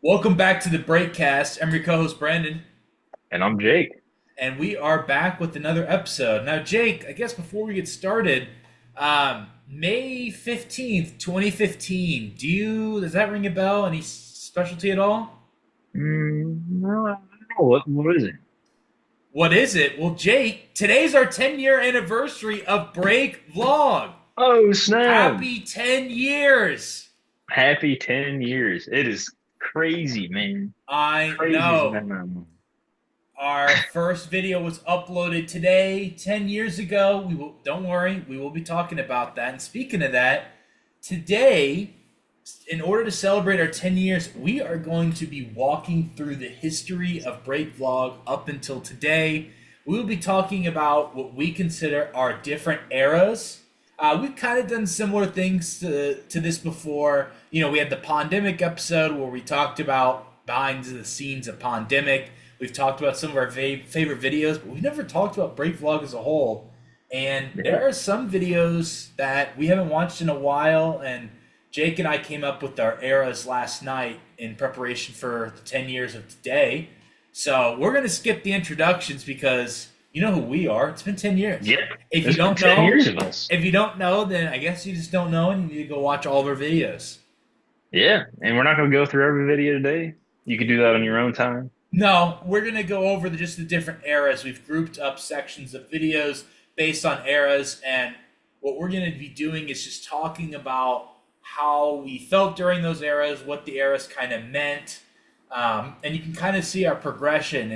Welcome back to the Brakecast. I'm your co-host Brandon, And I'm Jake. and we are back with another episode. Now, Jake, I guess before we get started, May 15th, 2015. Does that ring a bell? Any specialty at all? No, I don't know. What is it? What is it? Well, Jake, today's our 10-year anniversary of Break Vlog. Oh, snap. Happy 10 years. Happy 10 years. It is crazy, man. I Crazy is the know. minimum. Our first video was uploaded today, 10 years ago. Don't worry, we will be talking about that. And speaking of that, today, in order to celebrate our 10 years, we are going to be walking through the history of Break Vlog up until today. We will be talking about what we consider our different eras. We've kind of done similar things to this before. You know, we had the Pandemic episode where we talked about behind the scenes of Pandemic. We've talked about some of our favorite videos, but we've never talked about Break Vlog as a whole. And Yeah. there are some videos that we haven't watched in a while, and Jake and I came up with our eras last night in preparation for the 10 years of today. So we're going to skip the introductions because you know who we are. It's been 10 years. Yeah. If you It's been don't 10 know, years of us. if you don't know, then I guess you just don't know and you need to go watch all of our videos. Yeah. And we're not going to go through every video today. You can do that on your own time. No, we're going to go over just the different eras. We've grouped up sections of videos based on eras, and what we're going to be doing is just talking about how we felt during those eras, what the eras kind of meant, and you can kind of see our progression,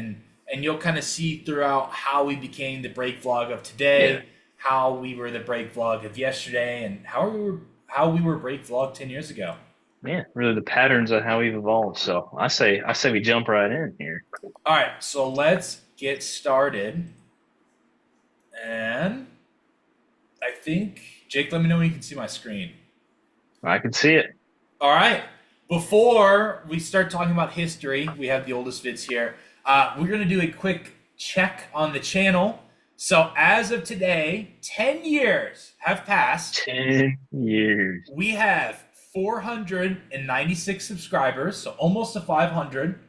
and you'll kind of see throughout how we became the break vlog of Yeah. today, how we were the break vlog of yesterday, and how we were break vlog 10 years ago. Yeah. Really the patterns of how we've evolved. So I say we jump right in here. All right, so let's get started. And I think, Jake, let me know when you can see my screen. I can see it. All right. Before we start talking about history, we have the oldest vids here. We're going to do a quick check on the channel. So as of today, 10 years have passed. 10 years. We have 496 subscribers, so almost to 500.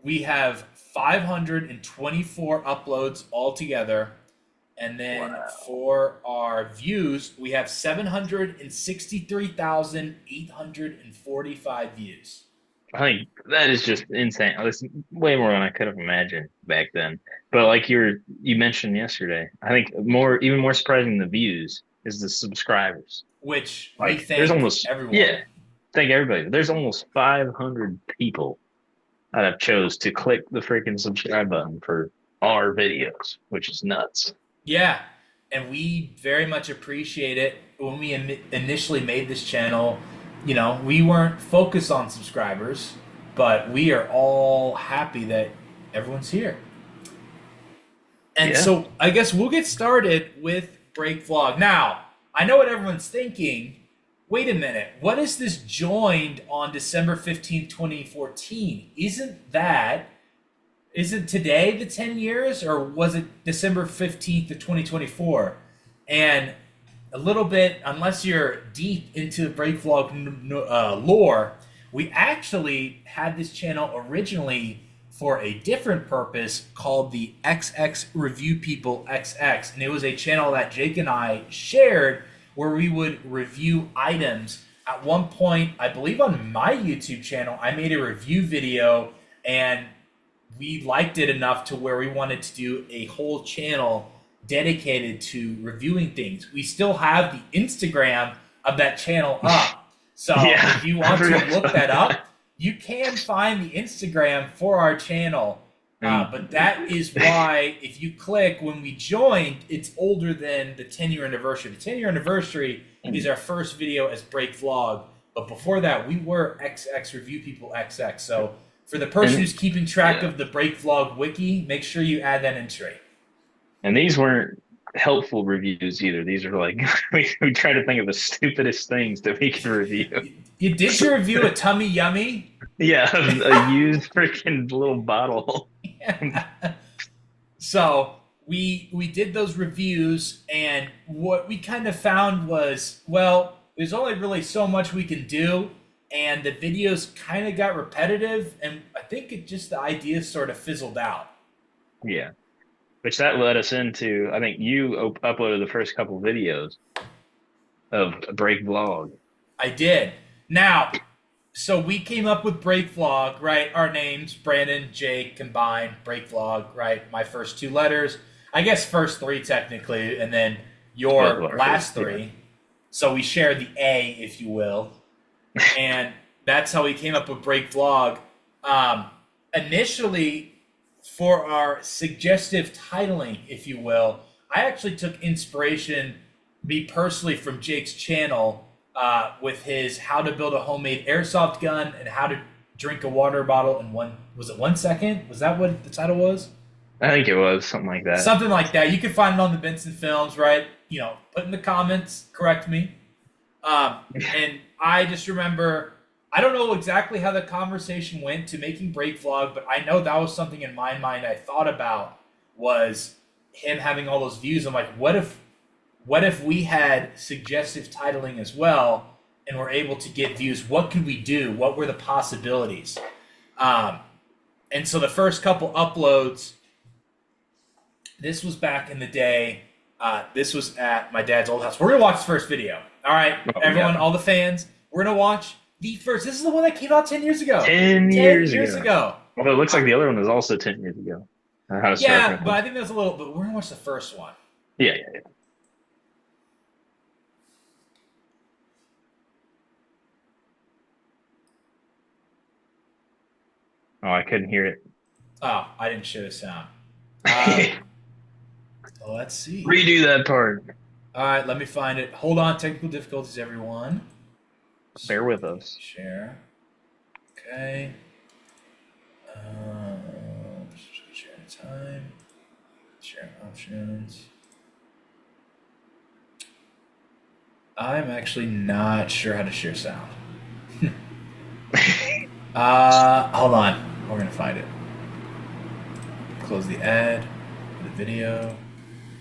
We have 524 uploads altogether. And then Wow. for our views, we have 763,845 views. I think that is just insane. That's way more than I could have imagined back then. But like you mentioned yesterday, I think even more surprising than the views is the subscribers. Which we Like there's thank almost everyone. yeah, thank everybody. There's almost 500 people that have chose to click the freaking subscribe button for our videos, which is nuts. Yeah, and we very much appreciate it. When we initially made this channel, you know, we weren't focused on subscribers, but we are all happy that everyone's here. And Yeah. so I guess we'll get started with Break Vlog. Now, I know what everyone's thinking. Wait a minute. What is this joined on December 15th, 2014? Isn't today the 10 years, or was it December 15th of 2024? And a little bit, unless you're deep into Break Vlog lore, we actually had this channel originally for a different purpose called the XX Review People XX. And it was a channel that Jake and I shared where we would review items. At one point, I believe on my YouTube channel, I made a review video and we liked it enough to where we wanted to do a whole channel dedicated to reviewing things. We still have the Instagram of that channel up. So Yeah. if you I want to forgot look about that up, you can find the Instagram for our channel. And But that is why if you click when we joined, it's older than the 10-year anniversary. The 10-year anniversary is our first video as Break Vlog. But before that, we were XX Review People XX. So for the person and who's keeping track yeah. of the Break Vlog wiki, make sure you add that entry. And these weren't helpful reviews either. These are like we try to think of the stupidest things that we can review. Did you review a Tummy Yummy? Yeah, a used freaking little bottle. So we did those reviews, and what we kind of found was, well, there's only really so much we can do, and the videos kind of got repetitive, and I think the idea sort of fizzled out. Yeah. Which that led us into, I think you uploaded the first couple videos of a break vlog. I did. Now, so we came up with Break Vlog, right? Our names, Brandon, Jake, combined, Break Vlog, right? My first two letters. I guess first three technically, and then your last three. Yeah. So we share the A, if you will. And that's how we came up with Break Vlog. Initially, for our suggestive titling, if you will, I actually took inspiration, me personally, from Jake's channel with his how to build a homemade airsoft gun and how to drink a water bottle in 1 second? Was that what the title was? I think it was something like that. Something like that. You can find it on the Benson Films, right? Put in the comments, correct me. And I just remember, I don't know exactly how the conversation went to making Break Vlog, but I know that was something in my mind I thought about, was him having all those views. I'm like, what if we had suggestive titling as well and were able to get views? What could we do? What were the possibilities? And so the first couple uploads, this was back in the day. This was at my dad's old house. We're going to watch the first video. All right, everyone, all the fans, we're going to watch the first. This is the one that came out 10 years ago. 10 years ago. Although it looks like the other one was also 10 years ago. Yeah, but I think there's a little, but we're going to watch the first one. Yeah. Oh, I couldn't hear it. Oh, I didn't share the sound. Let's see. Redo that part. All right, let me find it. Hold on, technical difficulties, everyone. Bear with us. Share. Okay. Share time. Share options. I'm actually not sure how to share sound. Hold on. We're going to find it. Close the ad. The video.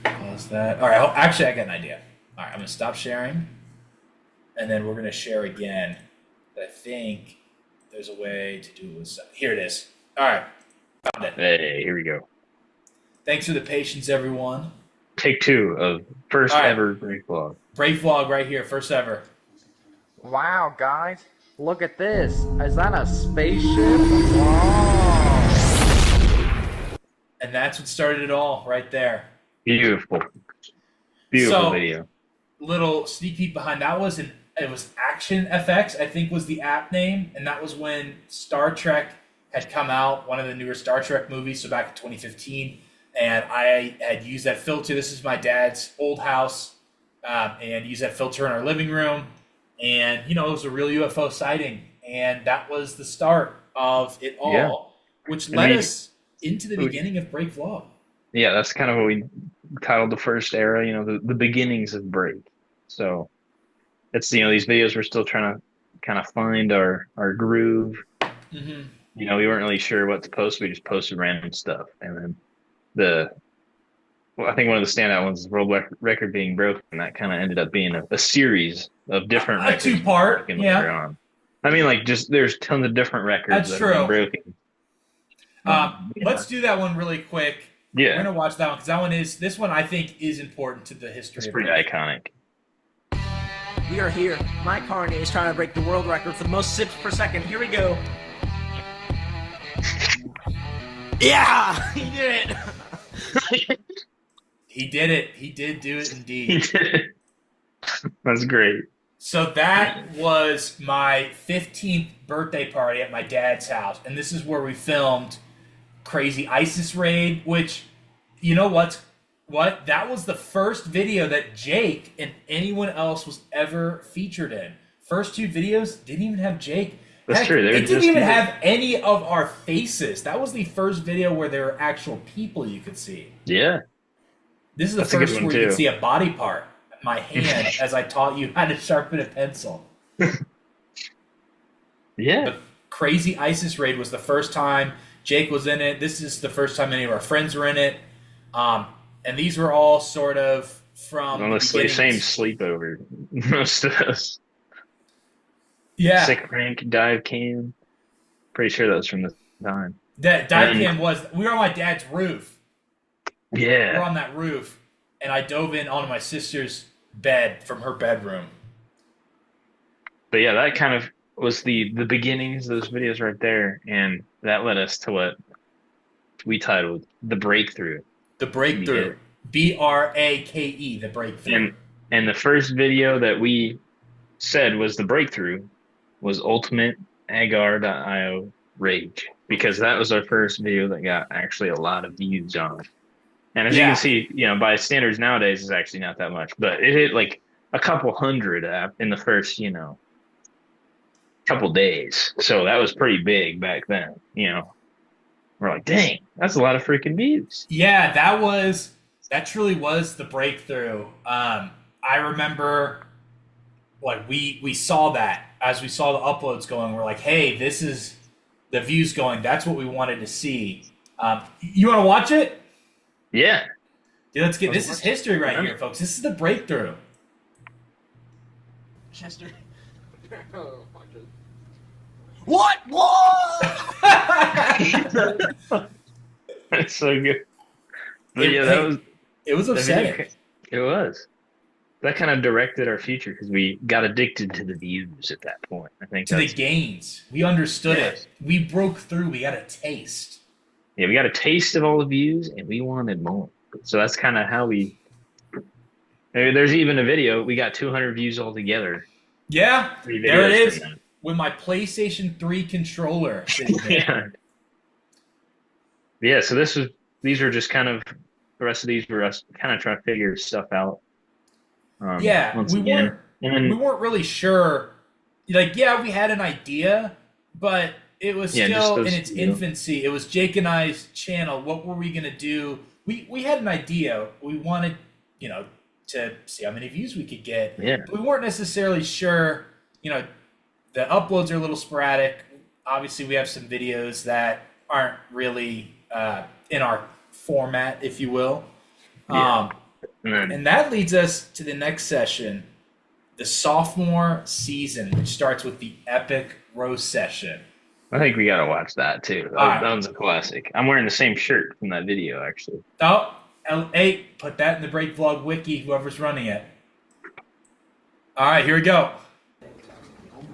Pause that. All right. Actually, I got an idea. All right. I'm going to stop sharing. And then we're going to share again. I think there's a way to do it with sound. Here it is. All right. Found it. Hey, here we go. Thanks for the patience, everyone. Take two of first ever Break Vlog. Break Vlog right here. First ever. Wow, guys. Look at this. Is that a spaceship? Wow. And that's what started it all right there. Beautiful video. Little sneak peek behind that was it was Action FX, I think was the app name, and that was when Star Trek had come out, one of the newer Star Trek movies, so back in 2015, and I had used that filter. This is my dad's old house, and used that filter in our living room, and it was a real UFO sighting, and that was the start of it all, which led us into the beginning of Break Vlog. Yeah, that's kind of what we titled the first era, the beginnings of Break. So it's, these videos we're still trying to kind of find our groove. Mm-hmm. We weren't really sure what to post. We just posted random stuff. And then I think one of the standout ones is world record being broken. And that kind of ended up being a series of different records. A two-part, yeah. On. I mean, there's tons of different records that have been broken. Let's do that one really quick. Yeah. We're going to watch that one because this one I think is important to the history. It's pretty iconic. We are here. Mike Harney is trying to break the world record for the most sips per second. Here we go. Yeah! He did it! He did it. He did do it indeed. He did it. That's great. So that was my 15th birthday party at my dad's house. And this is where we filmed Crazy ISIS Raid, which, what? That was the first video that Jake and anyone else was ever featured in. First two videos didn't even have Jake. That's true. It didn't even have any of our faces. That was the first video where there were actual people you could see. Yeah. This is the first where you could see a body part. My hand as I taught you how to sharpen a pencil. Yeah. But Crazy ISIS Raid was the first time Jake was in it. This is the first time any of our friends were in it. And these were all sort of from honestly, same sleepover, most of us. Yeah, Sick rank dive cam. Pretty sure that was from the time. that dive And cam was. We were on my dad's roof. We were yeah, on that roof, and I dove in onto my sister's bed from her bedroom. but yeah, that kind of was the beginnings of those videos right there, and that led us to what we titled the breakthrough. The breakthrough. Yeah. Brake, the breakthrough. And the first video that we said was the breakthrough was Ultimate Agar.io Rage, because that was our first video that got actually a lot of views on it. And as you can Yeah. see, by standards nowadays, it's actually not that much, but it hit like a couple hundred in the first, couple days. So that was pretty big back then. We're like, dang, that's a lot of freaking views. Yeah, that truly was the breakthrough. I remember like we saw that as we saw the uploads going, we're like, hey, this is the views going. That's what we wanted to see. You want to watch it? Yeah. Yeah, let's get. This is history right here, folks. This is the breakthrough. Chester. What? That's so good. But yeah, that was It was the upsetting. video. It was. That kind of directed our future because we got addicted to the views at that point. I think To the that's gains. We understood Yes. it. We broke through. We got a taste. yeah, we got a taste of all the views and we wanted more. So that's kind of how we. There's even a video. We got 200 views altogether. Yeah, 3 there it videos is. from that. With my PlayStation 3 controller sitting there. Yeah. Yeah. So these are just kind of the rest of these were us kind of trying to figure stuff out. Yeah, Once we again, weren't and then we weren't really sure. Like, yeah, we had an idea, but it was Yeah, just still those, in its infancy. It was Jake and I's channel. What were we gonna do? We had an idea. We wanted, to see how many views we could get. yeah, But we weren't necessarily sure. The uploads are a little sporadic. Obviously, we have some videos that aren't really in our format, if you will. Yeah. and then And that leads us to the next session, the sophomore season, which starts with the epic roast session. I think we gotta watch that too. That, All right. that one's a classic. I'm wearing the same shirt from that video actually. Oh, L8, put that in the Break Vlog wiki, whoever's running it. All right, here we go.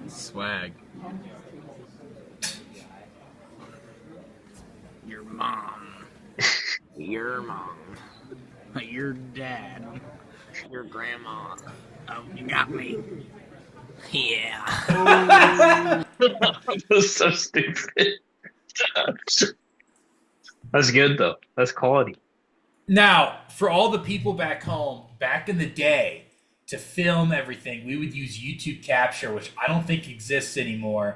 Swag. Your mom. Your mom. Your dad. Your grandma. Oh, you got me. Yeah. That's so stupid. That's good though. That's quality. Now, for all the people back home, back in the day, to film everything, we would use YouTube Capture, which I don't think exists anymore.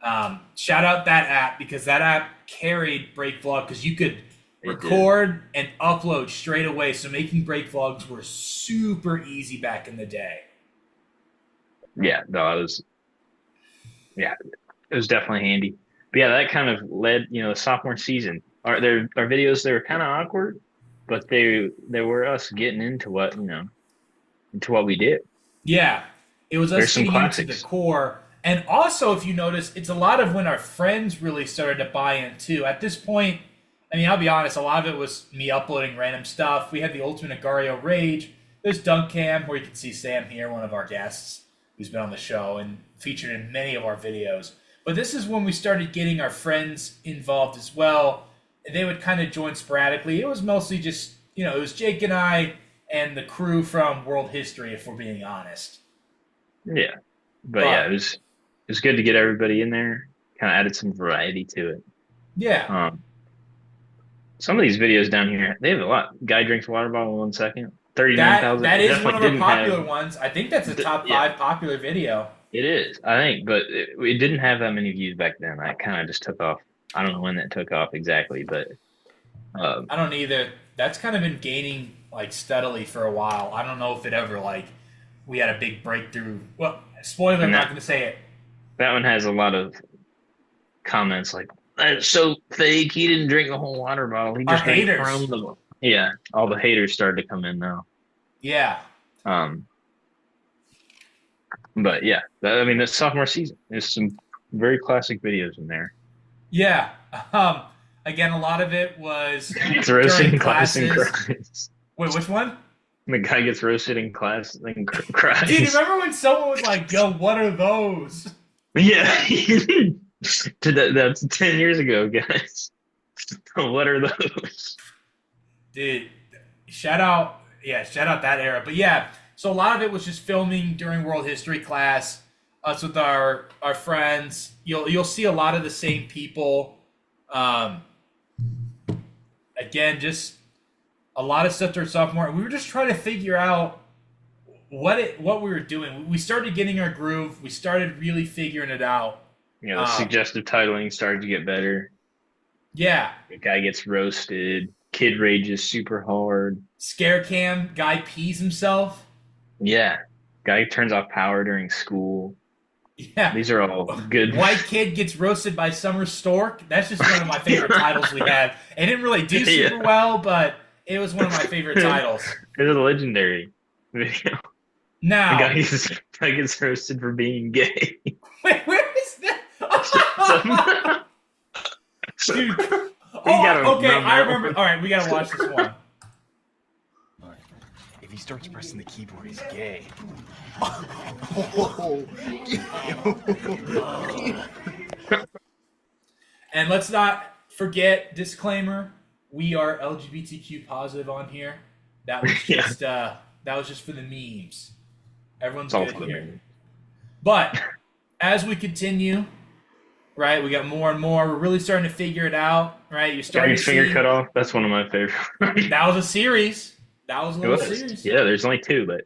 Shout out that app, because that app carried Break Vlog, because you could record and upload straight away. So making Break Vlogs were super easy back in the day. Yeah, no, it was definitely handy. But yeah, that kind of led, the sophomore season. Our videos, they were kind of awkward, but they were us getting into what we did. Yeah, it was There's us some getting into the classics. core. And also, if you notice, it's a lot of when our friends really started to buy in too. At this point, I mean, I'll be honest, a lot of it was me uploading random stuff. We had the Ultimate Agario Rage. There's Dunk Cam, where you can see Sam here, one of our guests, who's been on the show and featured in many of our videos. But this is when we started getting our friends involved as well. They would kind of join sporadically. It was mostly just, it was Jake and I and the crew from World History, if we're being honest. Yeah, but yeah, it was good to get everybody in there. Kind of added some variety to it. Yeah. Some of these videos down here, they have a lot. Guy drinks water bottle in 1 second. 39,000. That is one of our Definitely popular ones. I think that's a top 5 popular video. It is, I think, but it didn't have that many views back then. I kind of just took off. I don't know when that took off exactly, but I don't either. That's kind of been gaining steadily for a while. I don't know if it ever we had a big breakthrough. Well, spoiler, I'm not going to say it. That one has a lot of comments like, "That's so fake. He didn't drink the whole water bottle. He just drank haters. from the." Yeah, all the haters started to come in now. Yeah. But yeah, I mean, the sophomore season. There's some very classic videos in there. Yeah. Um, Again, a lot of it was It's roasted during in class and classes. cries. Wait, which one? The guy gets roasted in class and Dude, cries. remember when someone was like, "Yo, what are those?" Yeah, that's 10 years ago, guys. What are those? Dude, shout out that era. But yeah, so a lot of it was just filming during World History class, us with our friends. You'll see a lot of the same people. Um, Again, just a lot of stuff during sophomore. And we were just trying to figure out what we were doing. We started getting our groove. We started really figuring it out. You know, the suggestive titling started to get better. Yeah. The guy gets roasted. Kid rages super hard. Scare cam, guy pees himself. Yeah. Guy turns off power during school. Yeah. These are all good. White kid gets roasted by Summer Stork. That's just one of my favorite titles we had. It didn't really do super well, but it was one of my favorite titles. It was a legendary video. Now, The guy gets roasted for being gay. wait, where is that? Dude. Okay, I remember. All right, we gotta watch this one. If he starts pressing the keyboard, he's gay. And let's not forget, disclaimer: we are LGBTQ positive on here. That was just that was just for the memes. Everyone's good here. But as we continue, right, we got more and more. We're really starting to figure it out, right? You're starting to see. Finger cut off. That's one of my favorites. That was a series. That was a little series. Yeah, there's only two, but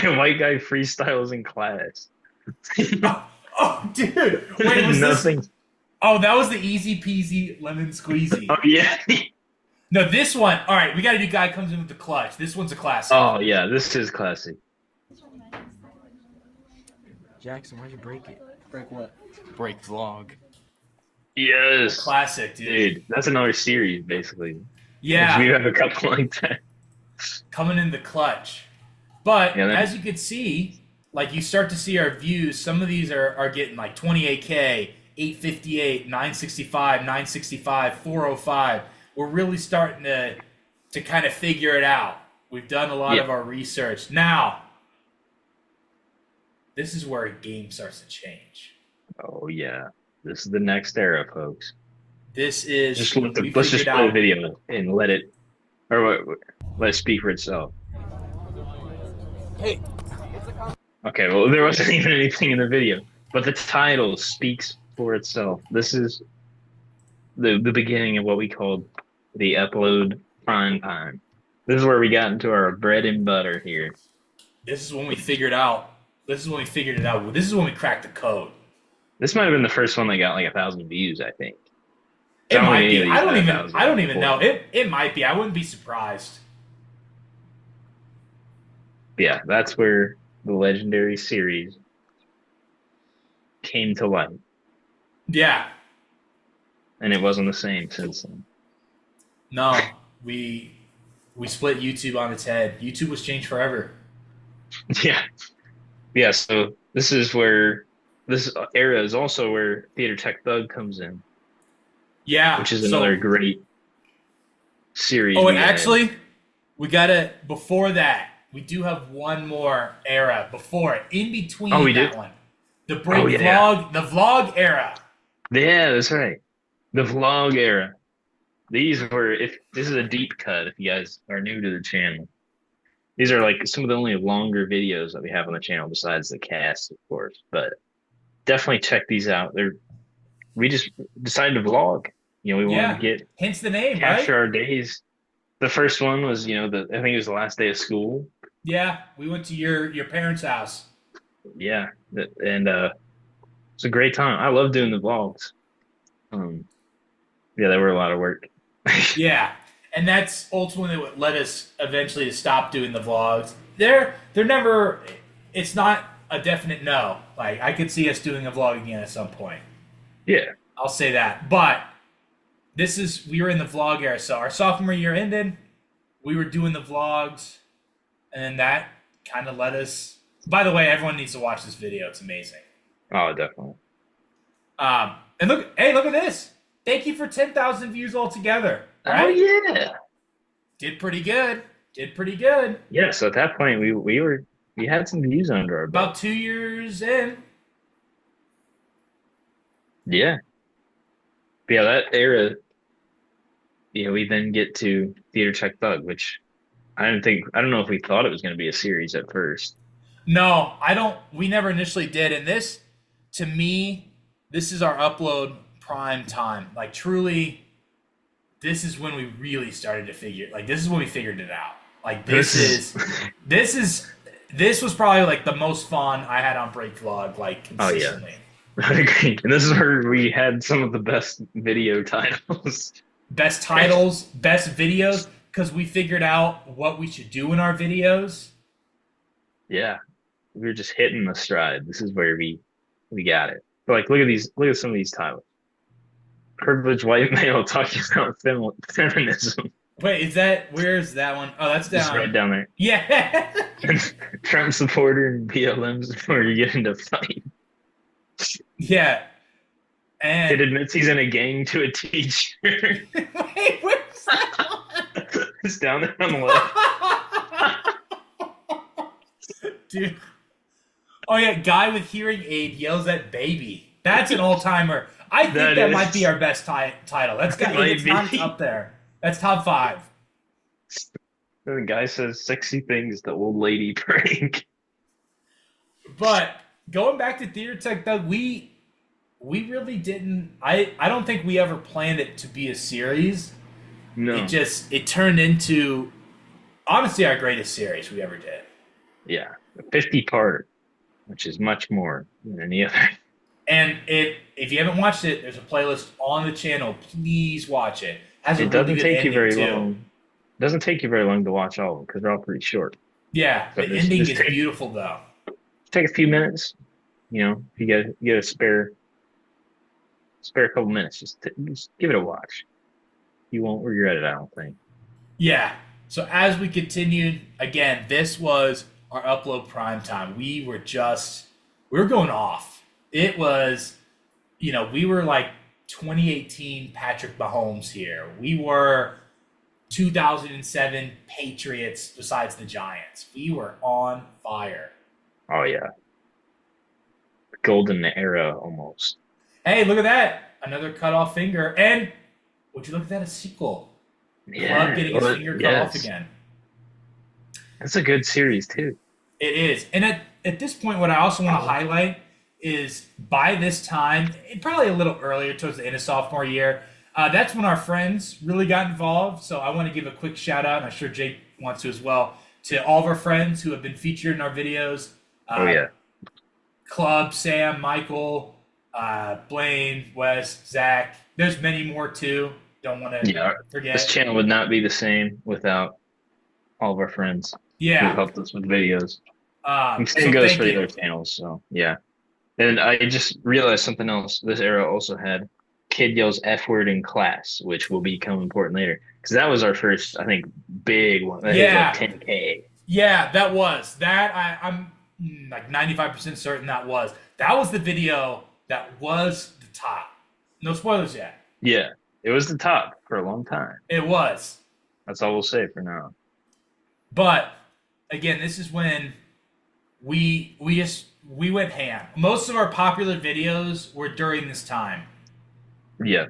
a white guy freestyles in class. Oh, dude! Wait, was Nothing. this? Oh, that was the easy peasy lemon squeezy. Oh yeah. No, this one. All right, we got to do guy comes in with the clutch. This one's a classic. Oh yeah, this is classic. Jackson, why'd you break it? Break what? Break vlog. Yes. Classic, dude. That's another series, basically. Yeah. We have a couple like that. Coming in the clutch. But as you can see, like you start to see our views. Some of these are getting like 28K, 858, 965, 965, 405. We're really starting to kind of figure it out. We've done a lot of our research. Now, this is where a game starts to change. Oh yeah. This is the next era, folks. This is let's just play the video and let it speak for itself. Hey. Okay, well there wasn't even anything in the video, but the title speaks for itself. This is the beginning of what we called the upload prime time. This is where we got into our bread and butter here. This is when we figured out. This is when we figured it out. This is when we cracked the code. This might have been the first one that got like 1,000 views, I think. It might be. I don't even know. It might be. I wouldn't be surprised. Yeah, that's where the legendary series came to light. Yeah. And it wasn't the same since then. No, we split YouTube on its head. YouTube was changed forever. Yeah. Yeah, so this is where this era is also where Theater Tech Thug comes in. Yeah. Which is another great series. Oh, and actually, we gotta before that, we do have one more era before it. In between that one. The vlog, the vlog era. Yeah, that's right. The vlog era. These were this is a deep cut if you guys are new to the channel. These are like some of the only longer videos that we have on the channel besides the cast, of course. But definitely check these out. We just decided to vlog. You know, we wanted to hence the name, capture right? our days. The first one was, I think it was the last day of school. Yeah, we went to your parents' house. Yeah, and it's a great time. I love doing the vlogs. Yeah, they were a lot of work. Yeah, and that's ultimately what led us eventually to stop doing the vlogs. They're never. It's not a definite no. Like I could see us doing a vlog again at some point. Yeah, I'll say that. But we were in the vlog era. So our sophomore year ended. We were doing the vlogs, and then that kind of led us By the way, everyone needs to watch this video. It's amazing. Oh, definitely. And look at this. Thank you for 10,000 views altogether. Oh Right? yeah. Did pretty good. Yeah. So at that point, we had some views under our belt. About 2 years in. Yeah. But yeah, that era. We then get to Theater Tech Thug, which I don't know if we thought it was going to be a series at first. No, I don't. We never initially did. And this, to me, this is our upload prime time. Like, truly, this is when we really started to figure. Like, this is when we figured it out. Like, this was probably like the most fun I had on Break Vlog. Like, consistently. Oh yeah, I agree. And this is where we had some of the best video titles. Best titles, best videos, because we figured out what we should do in our videos. Yeah, we were just hitting the stride. This is where we got it. But like, look at some of these titles. Privileged white male talking about feminism. Wait, where's that one? Oh, that's down. Just right down there. Yeah. Trump supporter and BLMs before you get into fight. Yeah. And It admits he's in a gang to a teacher. wait, where's that one? It's down there on the left. Dude. Oh yeah, guy with hearing aid yells at baby. That's an all-timer. I think that might be our best title. It's up there. That's top 5. The guy says sexy things the old lady prank. But going back to Theater Tech Thug, we really didn't. I don't think we ever planned it to be a series. No. It turned into, honestly, our greatest series we ever did. Yeah, a 50-part, which is much more than any other. And if you haven't watched it, there's a playlist on the channel. Please watch it. It doesn't take you very long. It doesn't take you very long to watch all of them because they're all pretty short. Yeah, the ending is beautiful though. Take a few minutes. If you get a spare couple minutes, just give it a watch. You won't regret it, I don't think. Yeah. So as we continued, again, this was our upload prime time. We were going off. It was, we were like 2018 Patrick Mahomes here. We were 2007 Patriots besides the Giants. We were on fire. Oh, yeah. Golden era almost. Hey, look at that. Another cut off finger. And would you look at that, a sequel? Yeah. Club getting his finger cut off again. That's a good series, too. It is. And at this point, what I also want to highlight is by this time, probably a little earlier towards the end of sophomore year, that's when our friends really got involved. So I want to give a quick shout out, and I'm sure Jake wants to as well, to all of our friends who have been featured in our videos. Club, Sam, Michael, Blaine, Wes, Zach. There's many more too. Don't want to forget. This channel would not be the same without all of our friends who helped us with videos. Same goes for the other channels. So yeah. And I just realized something else. This era also had kid yells F word in class, which will become important later. Because that was our first, I think, big one. That hit like 10K. Yeah, that was. I'm like 95% certain that was. That was the video that was the top. No spoilers yet. Yeah, it was the top for a long time. It was. That's all we'll say for now. But, again, this is when we went ham. Most of our popular videos were during this time. Yeah.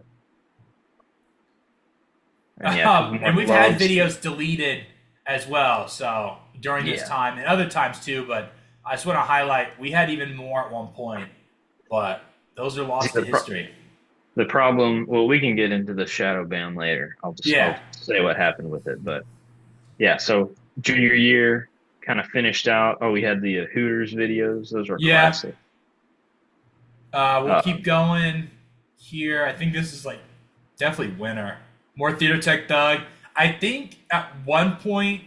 And we've had videos deleted as well, so during this time and other times too, but I just want to highlight we had even more at one point, but those are lost to history. The problem, we can get into the shadow ban later. I'll say what happened with it, but yeah, so junior year kind of finished out. Oh, we had the Hooters videos. Those were classic. We'll keep going here. I think this is like definitely winner. More Theater Tech Thug. I think at one point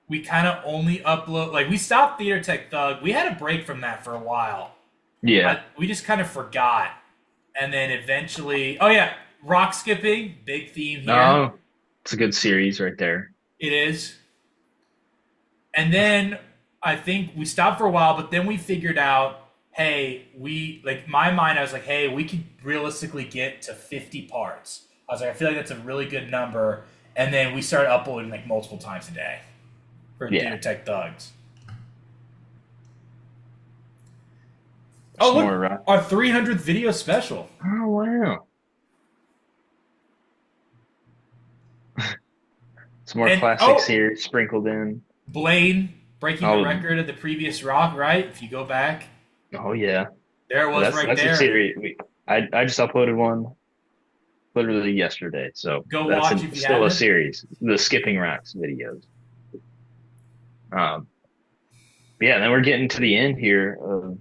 we kind of only upload, like we stopped Theater Tech Thug. We had a break from that for a while. Yeah. We just kind of forgot. And then eventually, rock skipping, big theme here. Oh, it's a good series right there. It is. And then I think we stopped for a while, but then we figured out, hey, my mind, I was like, hey, we could realistically get to 50 parts. I was like, I feel like that's a really good number. And then we started uploading like multiple times a day for Yeah. Theater Tech Thugs. Some Oh, more, look, our 300th video special. oh wow. Some more And classics here sprinkled in. Blaine breaking the Oh, record of the previous rock, right? If you go back, oh yeah. there it was right That's a there. series. I just uploaded one literally yesterday, so Go that's watch if you still a haven't. series. The Skipping Rocks videos. Yeah, and then we're getting to the end here of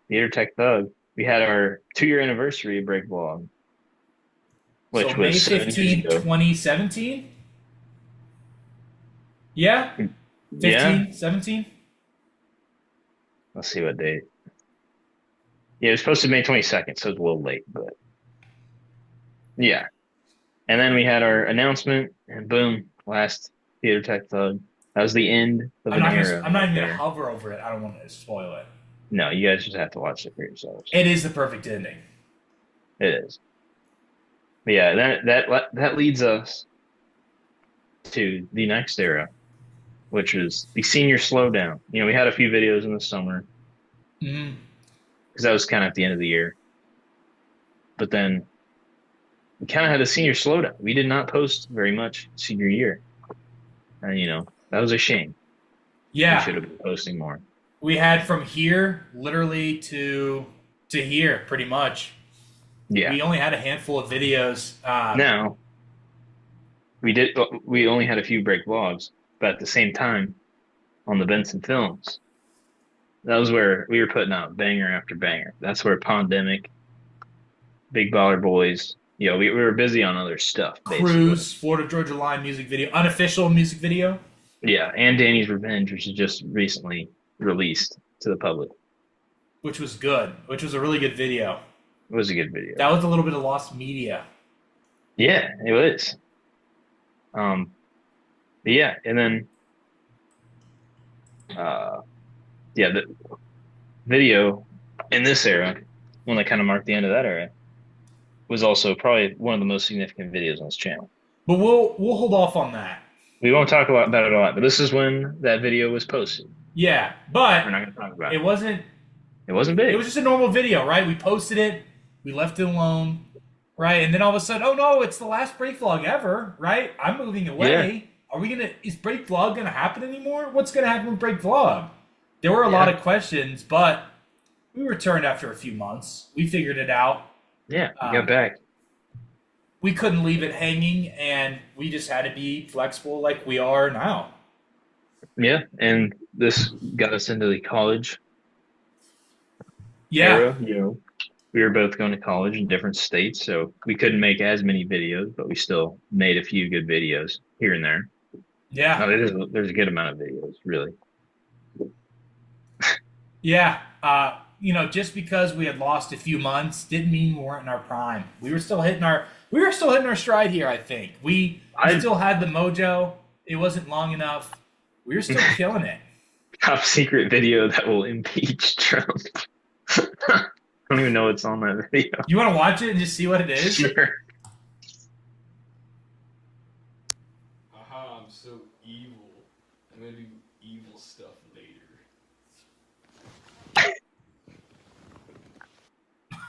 Theater Tech Thug. We had our 2-year anniversary of Break Vlog, which So May was 7 years 15th, ago. 2017? Yeah? Yeah, 15, 17? let's see what date. Yeah, it was posted May 22nd, so it's a little late, but yeah. And then we had our announcement, and boom, last Theater Tech Thug. That was the end of an era. I'm not even right going to there. hover over it. I don't want to spoil it. No, you guys just have to watch it for yourselves. It is the perfect ending. It is. But yeah, that leads us to the next era, which was the senior slowdown. You know, we had a few videos in the summer Mm-hmm. because that was kind of at the end of the year. But then we kind of had a senior slowdown. We did not post very much senior year. And, you know, that was a shame. We Yeah. should have been posting more. We had from here literally to here, pretty much. Yeah. We only had a handful of videos. Now, we only had a few break vlogs, but at the same time, on the Benson Films, that was where we were putting out banger after banger. That's where Pandemic, Big Baller Boys, you know, we were busy on other stuff, basically. Cruise, Florida Georgia Line music video, unofficial music video. Yeah, and Danny's Revenge, which is just recently released to the public. Which was good. Which was a really good video. It was a good video. That was a little bit of lost media. Yeah, it was. But yeah, and then the video in this era, one that kind of marked the end of that era, was also probably one of the most significant videos on this channel. But we'll hold off on that. We won't talk about it a lot, but this is when that video was posted. Yeah, but We're not going to talk about it. it wasn't Big. it was just a normal video, right? We posted it, we left it alone, right? And then all of a sudden, oh no, it's the last break vlog ever, right? I'm moving away. Yeah. Is break vlog gonna happen anymore? What's gonna happen with break vlog? There were a lot of questions, but we returned after a few months. We figured it out. Yeah, we got back. We couldn't leave it hanging, and we just had to be flexible like we are now. Yeah, and this got us into the college Yeah. era. You know, we were both going to college in different states, so we couldn't make as many videos, but we still made a few good videos here and there. Yeah. No, there's a good amount of videos, really. Yeah. Just because we had lost a few months didn't mean we weren't in our prime. We were still hitting our stride here, I think. We still had the mojo. It wasn't long enough. We were still killing it. Top secret video that will impeach Trump. I don't even know what's on that video. You want to watch it and just see what it is? Sure. Aha, I'm so evil. I'm gonna do evil stuff later.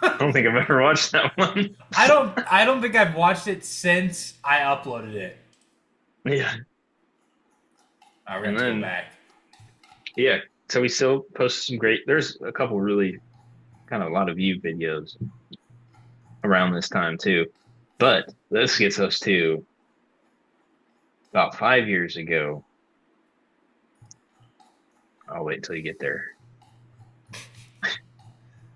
I don't think I've ever watched that one. I don't think I've watched it since I uploaded it. Yeah. All right, we're gonna go back. Yeah. So we still posted some great. There's a couple really kind of a lot of view videos around this time too. But this gets us to about 5 years ago. I'll wait till you get there.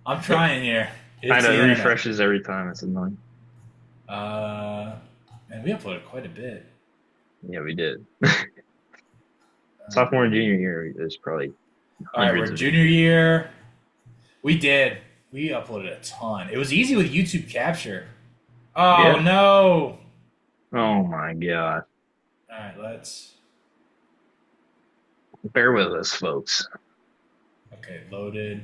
I'm trying here. Kind of refreshes every time. It's annoying. Man, we uploaded quite a bit. Yeah, we did. Sophomore and junior year is probably. All right, we're junior year. We did. We uploaded a ton. It was easy with YouTube Capture. Oh, no. Oh, my God. All right, let's. Bear with us, folks. Okay, loaded.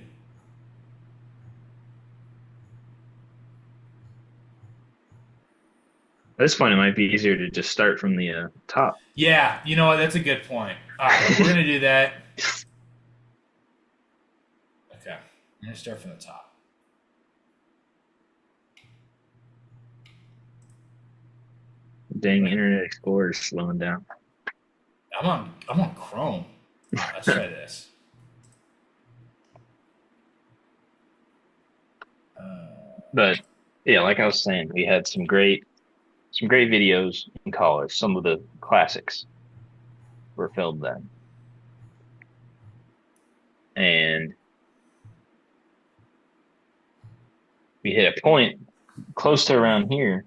At this point, it might be easier to just start from the top. Yeah, you know what? That's a good point. All right, we're gonna do that. Okay, I'm gonna start from the top. Dang, Internet Explorer is slowing down. I'm on Chrome. All right, let's try this. But yeah, like I was saying, we had some great videos in college. Some of the classics were filmed then, and we hit a point close to around here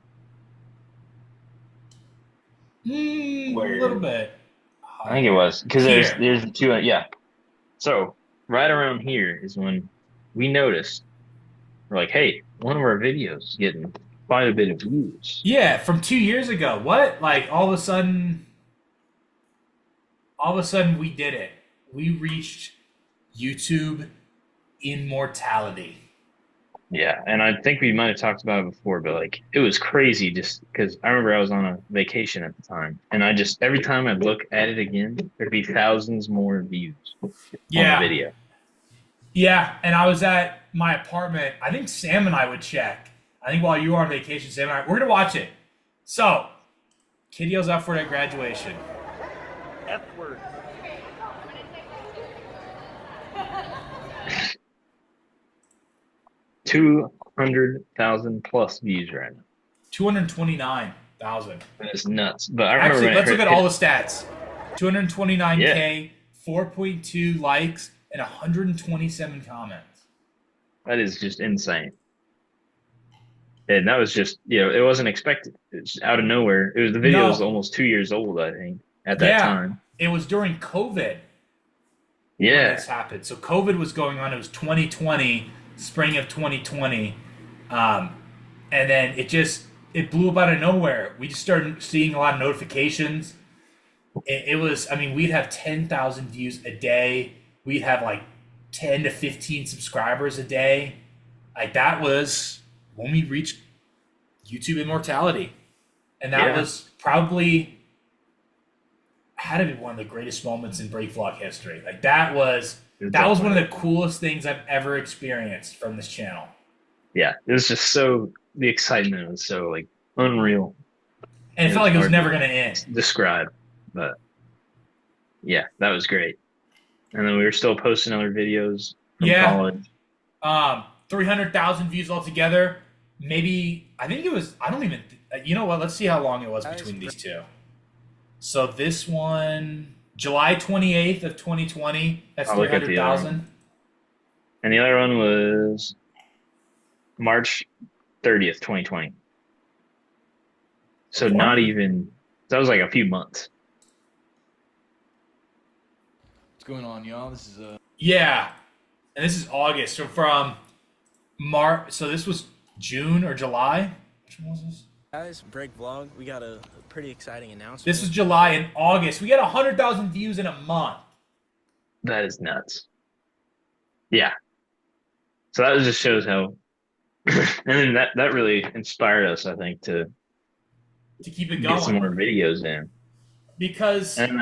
A where little bit. I think it was because Here. there's two. Yeah, so right around here is when we noticed we're like, hey, one of our videos is getting quite a bit of views. Yeah, from 2 years ago. What? Like all of a sudden we did it. We reached YouTube immortality. Yeah, and I think we might have talked about it before, but like it was crazy just because I remember I was on a vacation at the time, and I just every time I'd look at it again, there'd be thousands more views on the video. Yeah, and I was at my apartment. I think Sam and I would check. I think while you were on vacation, Sam and I, we're going to watch it. So, kid yells out for it at graduation. F word. 200,000 plus views right now. 229,000. That's nuts. But I remember Actually, when let's it look at hit- all the stats. 229K, 4.2 likes, and 127 comments. That is just insane. And that was just, it wasn't expected. It's out of nowhere. The video was almost 2 years old, I think, at that time. It was during COVID when Yeah. this happened. So COVID was going on. It was 2020, spring of 2020. And then it blew up out of nowhere. We just started seeing a lot of notifications. It was, I mean, we'd have 10,000 views a day. We'd have like 10 to 15 subscribers a day. Like that was when we reached YouTube immortality. And that was probably had to be one of the greatest moments in Break Vlog history. Like that was one of the coolest things I've ever experienced from this channel. Yeah. It was just the excitement was so like unreal. And it felt like it was never going to end. Describe, but yeah, that was great. And then we were still posting other videos from college. 300,000 views altogether. Maybe, I think it was, I don't even, you know what, let's see how long it was between these two. So this one, July 28th of 2020, that's 300,000. And the other one was March 30th, 2020. So not even, that was like a few months. What's going on, y'all? This is Yeah, and this is August. So from March, so this was June or July? Which one was this? Guys, Break Vlog, we got a pretty exciting announcement. This is July and August. We got 100,000 views in a month. That is nuts. Yeah. So that just shows how, and then that really inspired us, I think, to keep it going. Get some more videos in. Because and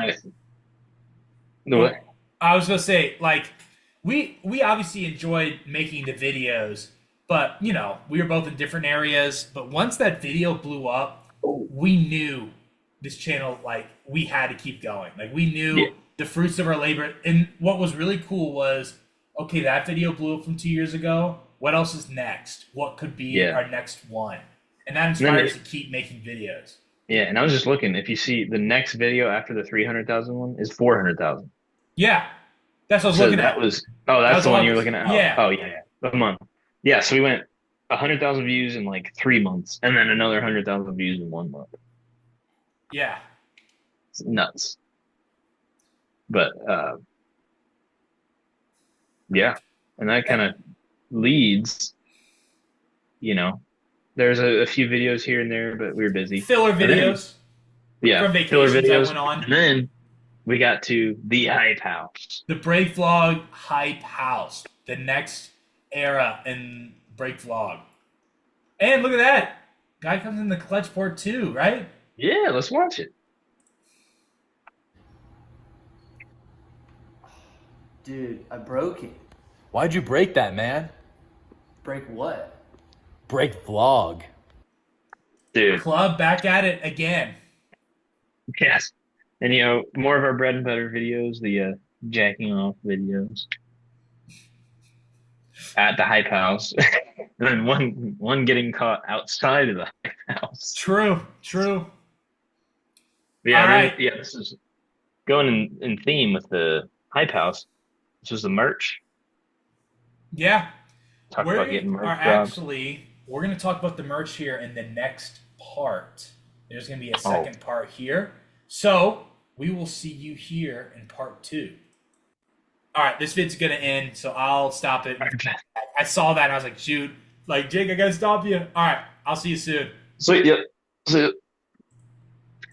I was gonna say, like, we obviously enjoyed making the videos, but you know, we were both in different areas. But once that video blew up, we knew this channel, like, we had to keep going. Like, we knew the fruits of our labor. And what was really cool was, okay, that video blew up from 2 years ago. What else is next? What could be our next one? And that inspired us to keep making videos. Yeah, and I was just looking. If you see the next video after the 300,000 one is 400,000. Yeah, that's what I was looking at. That's the one you're looking at. Yeah. Oh yeah, a month. Yeah, so we went 100,000 views in like 3 months, and then another 100,000 views in 1 month. Yeah, it's nuts. But yeah, and that kind of leads. There's a few videos here and there, but we were busy. Filler videos. From vacations filler videos. I went on. And then we got to the Hype House. The Break Vlog Hype House. The next era in Break Vlog. And look at that. Guy comes in the clutch port too, right? Yeah, let's watch it. Dude, I broke it. Why'd you break that, man? Break what? Break vlog. Dude, Club back at it again. yes. And more of our bread and butter videos, the jacking off videos at the Hype House. And then one getting caught outside of the Hype House. True. Yeah, All right. yeah, this is going in theme with the Hype House. This was the merch. Yeah. Talk about getting merch drops. We're going to talk about the merch here in the next part. There's going to be a second part here. So we will see you here in part 2. All right, this vid's going to end, so I'll stop it. I saw that and I was like, shoot. Like, Jake, I got to stop you. All right, I'll see you soon. Sweet, yep. See you.